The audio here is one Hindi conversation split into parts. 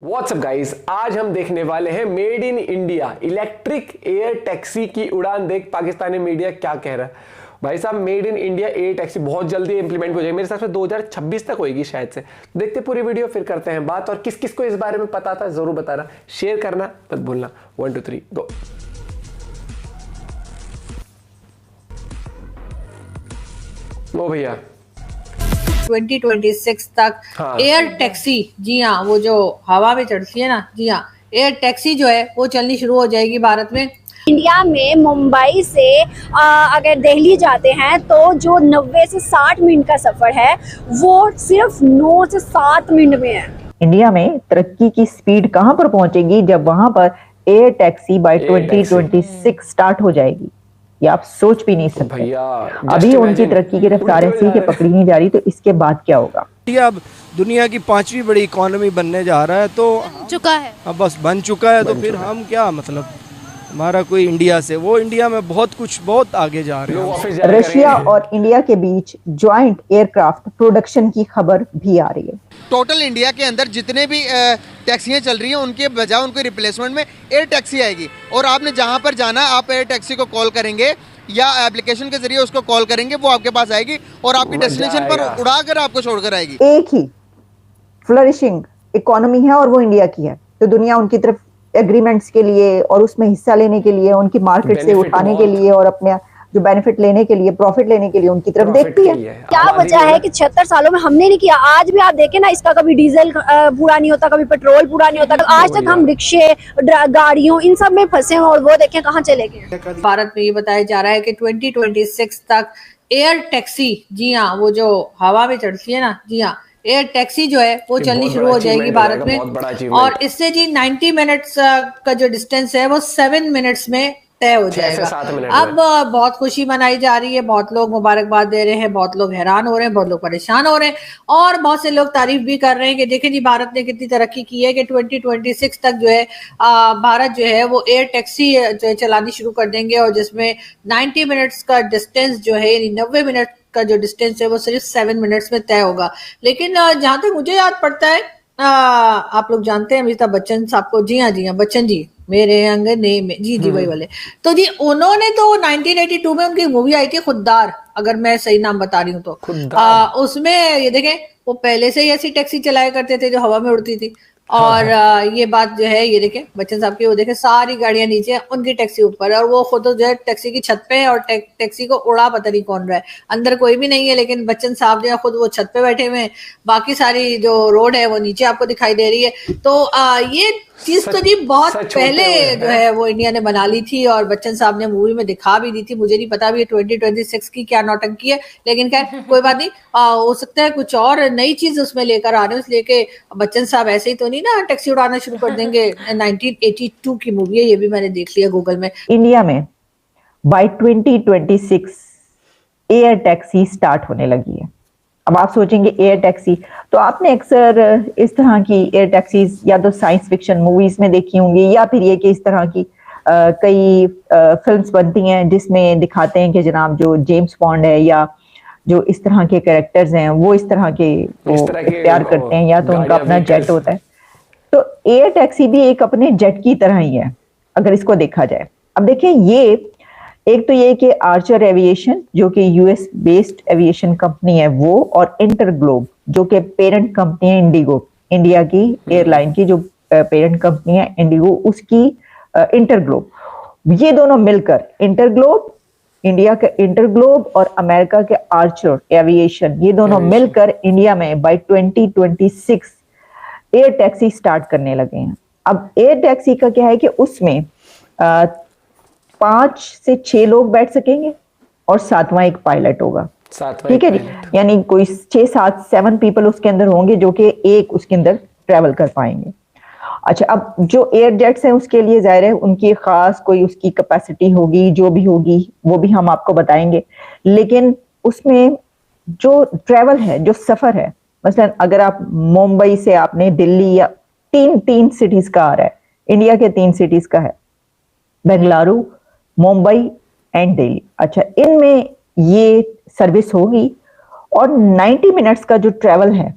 व्हाट्सअप गाइस, आज हम देखने वाले हैं made in India electric air taxi की उड़ान। देख पाकिस्तानी मीडिया क्या कह रहा है भाई साहब। Made in India air taxi बहुत जल्दी इंप्लीमेंट हो जाएगी, मेरे हिसाब से 2026 तक होगी शायद से। देखते पूरी वीडियो फिर करते हैं बात। और किस किस को इस बारे में पता था जरूर बताना, शेयर करना मत भूलना। 1 2 3 गो। ओ भैया 2026 तक हाँ। एयर टैक्सी, जी हाँ, वो जो हवा में चढ़ती है ना, जी हाँ, एयर टैक्सी जो है वो चलनी शुरू हो जाएगी भारत में। इंडिया में मुंबई से अगर दिल्ली जाते हैं तो जो 90 से 60 मिनट का सफर है वो सिर्फ 9 से 7 मिनट में है। इंडिया में तरक्की की स्पीड कहां पर पहुंचेगी जब वहां पर एयर टैक्सी बाय 2026 स्टार्ट हो जाएगी। ये आप सोच भी नहीं सकते भैया। अभी उनकी तरक्की की रफ्तार ऐसी कि पकड़ी नहीं जा रही, तो इसके बाद क्या होगा। अब दुनिया की 5वीं बड़ी इकोनॉमी बनने जा रहा है, तो चुका है, अब बस बन चुका है, तो फिर हम क्या मतलब, हमारा कोई इंडिया से, वो इंडिया में बहुत आगे जा रहे हैं। रशिया और इंडिया के बीच ज्वाइंट एयरक्राफ्ट प्रोडक्शन की खबर भी आ रही है। टोटल इंडिया के अंदर जितने भी टैक्सियां चल रही हैं उनके बजाय उनके रिप्लेसमेंट में एयर टैक्सी आएगी। और आपने जहां पर जाना है आप एयर टैक्सी को कॉल करेंगे या एप्लीकेशन के जरिए उसको कॉल करेंगे, वो आपके पास आएगी और आपकी डेस्टिनेशन पर उड़ाकर आपको छोड़कर आएगी। एक ही फ्लरिशिंग इकोनॉमी है और वो इंडिया की है, तो दुनिया उनकी तरफ एग्रीमेंट्स के लिए और उसमें हिस्सा लेने के लिए, उनकी मार्केट से उठाने के लिए और अपने जो बेनिफिट लेने के लिए, प्रॉफिट लेने के लिए उनकी तरफ देखती है। क्या वजह है कि 76 सालों में हमने नहीं किया। आज भी आप देखें ना, इसका कभी डीजल पूरा नहीं होता, कभी पेट्रोल पूरा नहीं होता। आज तक हम रिक्शे, गाड़ियों, इन सब में फंसे हैं और वो देखें कहाँ चले गए। भारत में ये बताया जा रहा है कि 2026 तक एयर टैक्सी, जी हाँ, वो जो हवा में चढ़ती है ना, जी हाँ, एयर टैक्सी जो है वो चलनी शुरू हो जाएगी भारत में। और इससे जी 90 मिनट्स का जो डिस्टेंस है वो 7 मिनट्स में तय हो जाएगा। अब बहुत खुशी मनाई जा रही है, बहुत लोग मुबारकबाद दे रहे हैं, बहुत लोग हैरान हो रहे हैं, बहुत लोग परेशान हो रहे हैं और बहुत से लोग तारीफ भी कर रहे हैं कि देखें जी भारत ने कितनी तरक्की की है कि 2026 तक जो है भारत जो है वो एयर टैक्सी जो है चलानी शुरू कर देंगे, और जिसमें 90 मिनट्स का डिस्टेंस जो है, यानी 90 मिनट का जो डिस्टेंस है वो सिर्फ 7 मिनट्स में तय होगा। लेकिन जहां तक मुझे याद पड़ता है, आप लोग जानते हैं अमिताभ बच्चन साहब को, जी हाँ बच्चन जी, मेरे अंगने में, जी वही वाले, तो जी उन्होंने तो 1982 में उनकी मूवी आई थी खुद्दार, अगर मैं सही नाम बता रही हूँ तो। उसमें ये देखें वो पहले से ही ऐसी टैक्सी चलाया करते थे जो हवा में उड़ती थी। और ये बात जो है, ये देखें बच्चन साहब की, वो देखें सारी गाड़ियां नीचे, उनकी टैक्सी ऊपर है और वो खुद जो है टैक्सी की छत पे है और टैक्सी को उड़ा पता नहीं कौन रहा है। अंदर कोई भी नहीं है, लेकिन बच्चन साहब जो है खुद वो छत पे बैठे हुए हैं, बाकी सारी जो रोड है वो नीचे आपको दिखाई दे रही है। तो ये चीज तो जी बहुत पहले जो है वो इंडिया ने बना ली थी और बच्चन साहब ने मूवी में दिखा भी दी थी। मुझे नहीं पता भी 2026 की क्या नौटंकी है, लेकिन खैर कोई बात नहीं, हो सकता है कुछ और नई चीज उसमें लेकर आ रहे हो, इसलिए कि बच्चन साहब ऐसे ही तो नहीं ना टैक्सी उड़ाना शुरू कर देंगे। 1982 की मूवी है, ये भी मैंने देख लिया गूगल में। इंडिया में बाय 2026 एयर टैक्सी स्टार्ट होने लगी है। अब आप सोचेंगे एयर टैक्सी, तो आपने अक्सर इस तरह की एयर टैक्सीज या तो साइंस फिक्शन मूवीज में देखी होंगी, या फिर ये कि इस तरह की कई फिल्म्स बनती हैं जिसमें दिखाते हैं कि जनाब जो जेम्स बॉन्ड है या जो इस तरह के कैरेक्टर्स हैं वो इस तरह के प्यार करते हैं, या तो उनका अपना जेट होता है। तो एयर टैक्सी भी एक अपने जेट की तरह ही है अगर इसको देखा जाए। अब देखिए, ये एक तो ये कि आर्चर एविएशन जो कि यूएस बेस्ड एविएशन कंपनी है वो, और इंटरग्लोब जो कि पेरेंट कंपनी है इंडिगो, इंडिया की एयरलाइन की जो पेरेंट कंपनी है इंडिगो, उसकी इंटरग्लोब, ये दोनों मिलकर, इंटरग्लोब, इंडिया का इंटरग्लोब और अमेरिका के आर्चर एविएशन, ये दोनों मिलकर इंडिया में बाय 2026 एयर टैक्सी स्टार्ट करने लगे हैं। अब एयर टैक्सी का क्या है कि उसमें 5 से 6 लोग बैठ सकेंगे और 7वां एक पायलट होगा, ठीक है जी। यानी कोई 6-7 पीपल उसके अंदर होंगे जो कि एक उसके अंदर ट्रेवल कर पाएंगे। अच्छा, अब जो एयर जेट्स हैं उसके लिए जाहिर है उनकी खास कोई उसकी कैपेसिटी होगी, जो भी होगी वो भी हम आपको बताएंगे। लेकिन उसमें जो ट्रेवल है, जो सफर है, मसलन अगर आप मुंबई से आपने दिल्ली या तीन सिटीज का आ रहा है, इंडिया के 3 सिटीज का है, बेंगलुरु, मुंबई एंड दिल्ली। अच्छा, इनमें ये सर्विस होगी और 90 मिनट्स का जो ट्रेवल है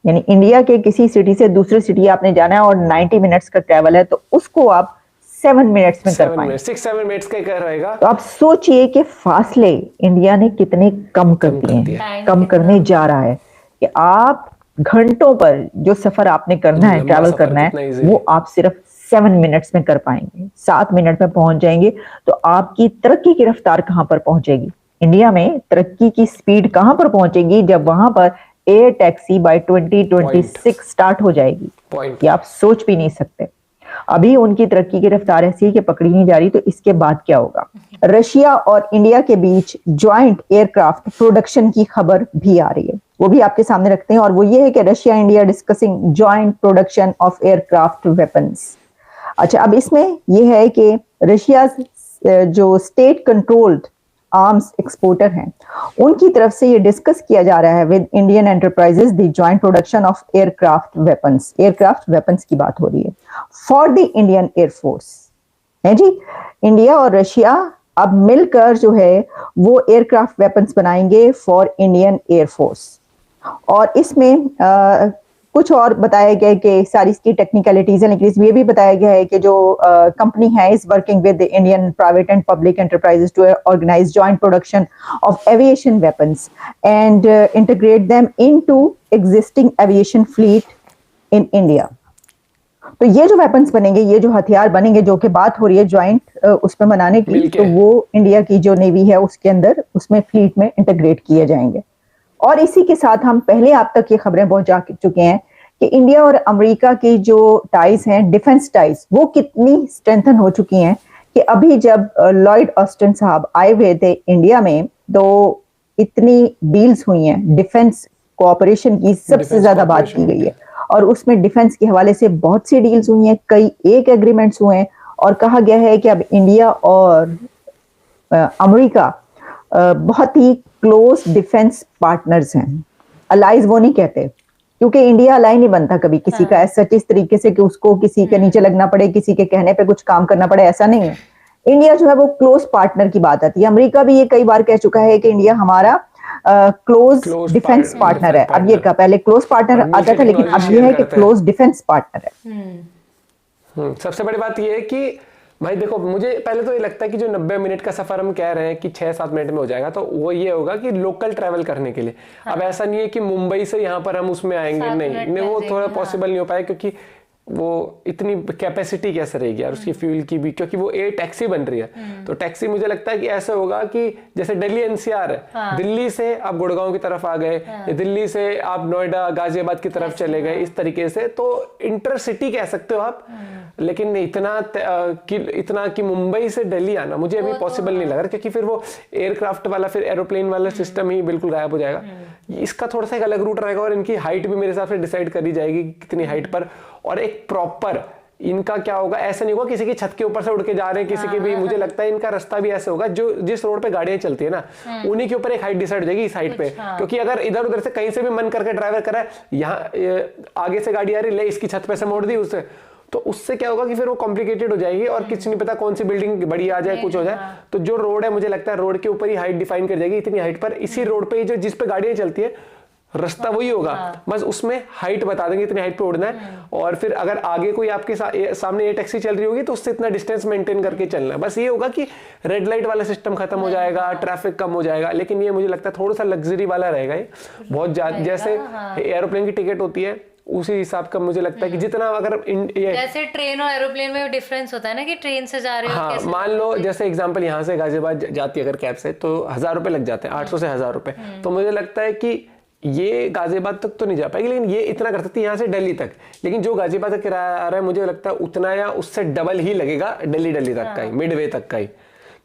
यानी इंडिया के किसी सिटी से दूसरी सिटी आपने जाना है और 90 मिनट्स का ट्रैवल है, तो उसको आप 7 मिनट्स में कर पाएंगे। 6-7 मिनट्स का कर रहेगा। तो आप सोचिए कि फासले इंडिया ने कितने कम कर दिए हैं, कम करने जा रहा है कि आप घंटों पर जो सफर आपने करना है, ट्रैवल करना है, वो आप सिर्फ 7 मिनट्स में कर पाएंगे, 7 मिनट में पहुंच जाएंगे। तो आपकी तरक्की की रफ्तार कहां पर पहुंचेगी? इंडिया में तरक्की की स्पीड कहां पर पहुंचेगी? जब वहां पर एयर टैक्सी बाय 2026 स्टार्ट हो जाएगी। ये आप सोच भी नहीं सकते। अभी उनकी तरक्की की रफ्तार ऐसी है कि पकड़ी नहीं जा रही, तो इसके बाद क्या होगा? रशिया और इंडिया के बीच ज्वाइंट एयरक्राफ्ट प्रोडक्शन की खबर भी आ रही है, वो भी आपके सामने रखते हैं। और वो ये है कि Russia India discussing joint production of aircraft weapons. अच्छा, अब इसमें यह है कि रशिया जो स्टेट कंट्रोल्ड आर्म्स एक्सपोर्टर हैं, उनकी तरफ से ये डिस्कस किया जा रहा है with Indian enterprises the joint production of aircraft weapons. Aircraft weapons की बात हो रही है फॉर द इंडियन एयरफोर्स, है जी। इंडिया और रशिया अब मिलकर जो है वो एयरक्राफ्ट वेपन्स बनाएंगे फॉर इंडियन एयरफोर्स। और इसमें कुछ और बताया गया है कि सारी इसकी टेक्निकलिटीज है, लेकिन इसमें ये भी बताया गया है कि जो कंपनी है is working with Indian private and public enterprises to organize joint production of aviation weapons and integrate them into existing aviation fleet in India. तो ये जो वेपन्स बनेंगे, ये जो हथियार बनेंगे, जो कि बात हो रही है ज्वाइंट उसमें बनाने की, तो वो इंडिया की जो नेवी है उसके अंदर, उसमें फ्लीट में इंटीग्रेट किए जाएंगे। और इसी के साथ हम पहले आप तक ये खबरें पहुंचा चुके हैं कि इंडिया और अमेरिका की जो टाइज हैं, डिफेंस टाइज, वो कितनी स्ट्रेंथन हो चुकी हैं कि अभी जब लॉयड ऑस्टिन साहब आए हुए थे इंडिया में, तो इतनी डील्स हुई हैं डिफेंस कोऑपरेशन की, सबसे ज्यादा बात की गई है। और उसमें डिफेंस के हवाले से बहुत सी डील्स हुई हैं, कई एक एग्रीमेंट्स हुए हैं, और कहा गया है कि अब इंडिया और अमेरिका बहुत ही क्लोज डिफेंस पार्टनर्स हैं। अलाइज वो नहीं कहते, क्योंकि इंडिया अलाई नहीं बनता कभी किसी का ऐसा इस तरीके से कि उसको किसी के नीचे लगना पड़े, किसी के कहने पे कुछ काम करना पड़े, ऐसा नहीं है। इंडिया जो है वो क्लोज पार्टनर की बात आती है। अमेरिका भी ये कई बार कह चुका है कि इंडिया हमारा क्लोज डिफेंस पार्टनर है। अब ये का पहले क्लोज पार्टनर आता था, लेकिन अब ये है कि क्लोज डिफेंस पार्टनर है। सबसे बड़ी बात ये है कि भाई देखो, मुझे पहले तो ये लगता है कि जो 90 मिनट का सफर हम कह रहे हैं कि 6-7 मिनट में हो जाएगा, तो वो ये होगा कि लोकल ट्रैवल करने के लिए। अब ऐसा नहीं है कि मुंबई से यहाँ पर हम उसमें आएंगे, नहीं, वो थोड़ा पॉसिबल नहीं हो पाएगा, क्योंकि वो इतनी कैपेसिटी कैसे रहेगी यार उसकी फ्यूल की भी, क्योंकि वो एयर टैक्सी बन रही है। तो टैक्सी मुझे लगता है कि ऐसा होगा कि जैसे दिल्ली एनसीआर है, दिल्ली से आप गुड़गांव की तरफ आ गए, दिल्ली से आप नोएडा गाजियाबाद की तरफ चले गए, इस तरीके से। तो इंटरसिटी कह सकते हो आप, लेकिन इतना कि मुंबई से दिल्ली आना मुझे अभी पॉसिबल नहीं लग रहा, क्योंकि फिर वो एयरक्राफ्ट वाला, फिर एरोप्लेन वाला सिस्टम ही बिल्कुल गायब हो जाएगा। इसका थोड़ा सा एक अलग रूट रहेगा, और इनकी हाइट भी मेरे हिसाब से डिसाइड करी जाएगी कितनी हाइट पर, और एक प्रॉपर इनका क्या होगा। ऐसा नहीं होगा किसी की छत के ऊपर से उड़ के जा रहे हैं, किसी के भी। मुझे लगता है इनका रास्ता भी ऐसा होगा, जो जिस रोड पे गाड़ियां चलती है ना, उन्हीं के ऊपर एक हाइट डिसाइड हो जाएगी इस हाइट पे। क्योंकि अगर इधर उधर से कहीं से भी मन करके ड्राइवर करा, यहाँ आगे से गाड़ी आ रही, ले इसकी छत पे से मोड़ दी उससे, तो उससे क्या होगा कि फिर वो कॉम्प्लिकेटेड हो जाएगी, और किसी नहीं पता कौन सी बिल्डिंग बड़ी आ जाए, कुछ हो जाए। तो जो रोड है, मुझे लगता है रोड के ऊपर ही हाइट डिफाइन कर जाएगी, इतनी हाइट पर, इसी रोड पे जो जिस पे गाड़ियां चलती है रास्ता वही होगा, बस उसमें हाइट बता देंगे इतनी हाइट पे उड़ना है। और फिर अगर आगे कोई आपके सामने ये टैक्सी चल रही होगी, तो उससे इतना डिस्टेंस मेंटेन करके चलना है। बस ये होगा कि रेड लाइट वाला सिस्टम खत्म हो जाएगा, ट्रैफिक कम हो जाएगा। लेकिन ये मुझे लगता है थोड़ा सा लग्जरी वाला रहेगा ये, बहुत ज्यादा। जैसे एरोप्लेन की टिकट होती है, उसी हिसाब का मुझे लगता है कि जितना अगर जैसे ट्रेन और एरोप्लेन में डिफरेंस होता है ना, कि ट्रेन से जा रहे हो, हाँ, मान लो जैसे एग्जांपल यहाँ से गाजियाबाद जाती है अगर कैब से, तो 1000 रुपए लग जाते हैं, 800 से 1000 रुपए। तो मुझे लगता है कि ये गाजियाबाद तक तो नहीं जा पाएगी, लेकिन ये इतना कर सकती है यहाँ से दिल्ली तक। लेकिन जो गाजियाबाद तक किराया आ रहा है, मुझे लगता है उतना या उससे डबल ही लगेगा दिल्ली तक का ही, मिडवे तक का ही।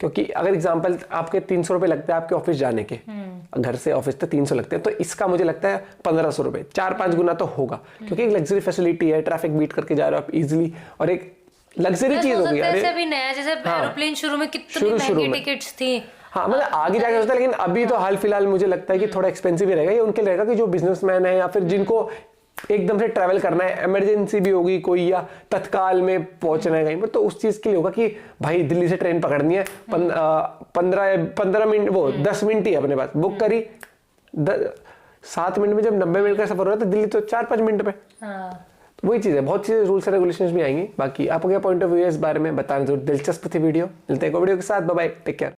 क्योंकि अगर एग्जांपल आपके 300 रुपए लगते हैं आपके ऑफिस जाने के, घर से ऑफिस तक 300 लगते हैं, तो इसका मुझे लगता है 1500 रुपए, 4-5 गुना तो होगा। क्योंकि एक लग्जरी फैसिलिटी है, ट्रैफिक बीट करके जा रहे हो आप इजीली, और एक लग्जरी चीज होगी। अभी नया जैसे एरोप्लेन शुरू में कितनी महंगी टिकट्स थी, हाँ, मतलब आगे जाके होता है, लेकिन अभी तो हाल फिलहाल मुझे लगता है कि थोड़ा एक्सपेंसिव ही रहेगा। ये उनके रहेगा कि जो बिजनेसमैन है, या फिर जिनको एकदम से ट्रैवल करना है, इमरजेंसी भी होगी कोई, या तत्काल में पहुंचना है कहीं पर, तो उस चीज के लिए होगा कि भाई दिल्ली से ट्रेन पकड़नी है, 15 मिनट, वो 10 मिनट ही अपने पास बुक करी, 7 मिनट में जब 90 मिनट का सफर हो रहा है तो दिल्ली तो 4-5 मिनट में। हाँ तो वही चीज़ है, बहुत चीज़ें रूल्स एंड रेगुलेशंस भी आएंगी। बाकी आपको क्या पॉइंट ऑफ व्यू है इस बारे में बताना जरूर, दिलचस्प थी वीडियो। मिलते हैं एक और वीडियो के साथ, बाय बाय, टेक केयर।